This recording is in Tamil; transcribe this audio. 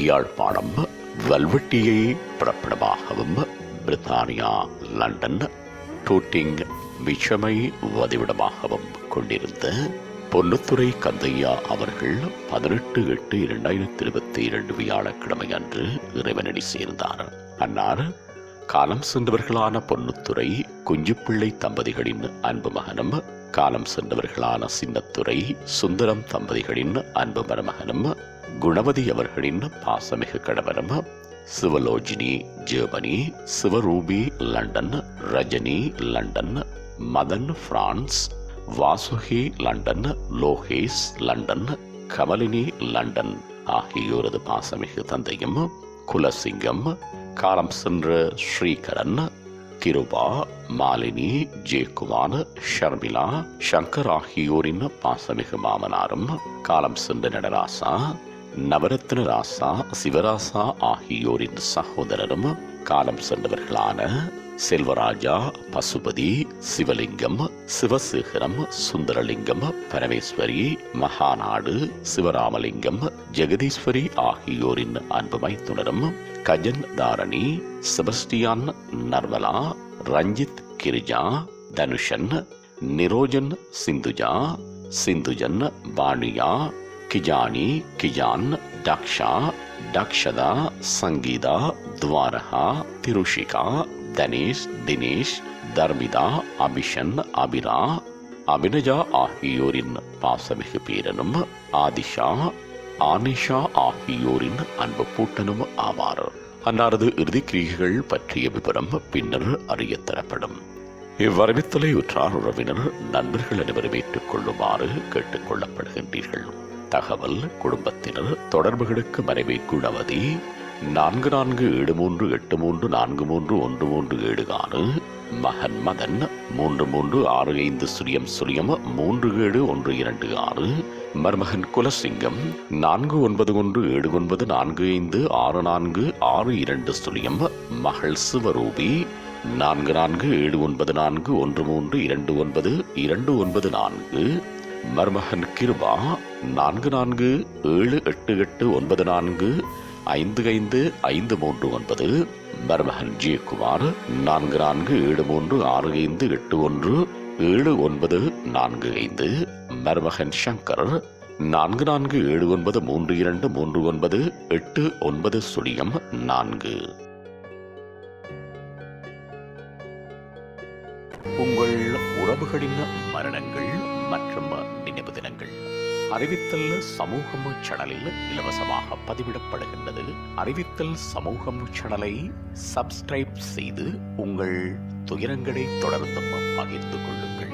யாழ்ப்பாணம் வல்வெட்டியை பிறப்பிடமாகவும், பிரித்தானியா லண்டன் டூட்டிங் மிச்சமை வதிவிடமாகவும் கொண்டிருந்த பொன்னுத்துறை கந்தையா அவர்கள் 18/8/2022 வியாழக்கிழமை அன்று இறைவனடி சேர்ந்தார். அன்னார் காலம் சென்றவர்களான பொன்னுத்துறை குஞ்சுப்பிள்ளை தம்பதிகளின் அன்பு மகனும், காலம் சென்றவர்களான சின்னத்துறை சுந்தரம் தம்பதிகளின் அன்பு மருமகனும், குணவதி அவர்களின் பாசமிகு கணவனும், Sivalojini Germany, Sivarupi London, Rajini London, Madhan France, Vasuki London, Lokesh London, Kamalini London ஆகியோரது பாசமிகு தந்தையும், குலசிங்கம், காலம் சென்ற ஸ்ரீகரன், கிருபா, மாலினி, ஜெயக்குமார், ஷர்மிளா, சங்கர் ஆகியோரின் பாசமிகு மாமனாரும், காலம் சென்ற நடராசா, நவரத்ன ராசா, சிவராசா ஆகியோரின் சகோதரரும், காலம் சென்றவர்களான செல்வராஜா, பசுபதி, சிவலிங்கம், சிவசேகரம், சுந்தரலிங்கம், பரமேஸ்வரி, மகாநாடு, சிவராமலிங்கம், ஜெகதீஸ்வரி ஆகியோரின் அன்பு மைத்துனரும், கஜன் தாரணி, செபஸ்டியான், நர்மலா, ரஞ்சித், கிரிஜா, தனுஷன், நிரோஜன், சிந்துஜா, சிந்துஜன், பாணியா, கிஜானி, கிஜான், தக்ஷா, தக்ஷதா, சங்கீதா, துவாரகா, திருஷிகா, தனேஷ், தினேஷ், தர்மிதா, அபிஷன், அபிரா, அபினஜா ஆகியோரின் பாசமிகு பேரனும், ஆதிஷா, ஆனிஷா ஆகியோரின் அன்பு பூட்டனும் ஆவார். அன்னாரது இறுதி கிரிகைகள் பற்றிய விவரம் பின்னர் அறியத்தரப்படும். இவ்வரவித்தலை உற்றார் உறவினர் நண்பர்கள் அனைவரும் ஏற்றுக் கொள்ளுமாறு கேட்டுக் கொள்ளப்படுகின்றீர்கள். தகவல் குடும்பத்தினர் தொடர்புகளுக்கு மனைவி குணவதி 447383431317, மகன் மதன் 3365037126, மருமகன் குலசிங்கம் 4917945646, மகள் சிவரூபி 447941329294, மருமகன் கிருபா 447889455539, மருமகன் ஜெயக்குமார் 447356581795, மருமகன் சங்கர் 4479323989. உங்கள் உறவுகளின் மரணங்கள் மற்றும் நினைவு தினங்கள் அறிவித்தல் சமூகம் சேனலில் இலவசமாக பதிவிடப்படுகின்றது. அறிவித்தல் சமூகம் சேனலை சப்ஸ்கிரைப் செய்து உங்கள் துயரங்களை தொடர்ந்தும் பகிர்ந்து கொள்ளுங்கள்.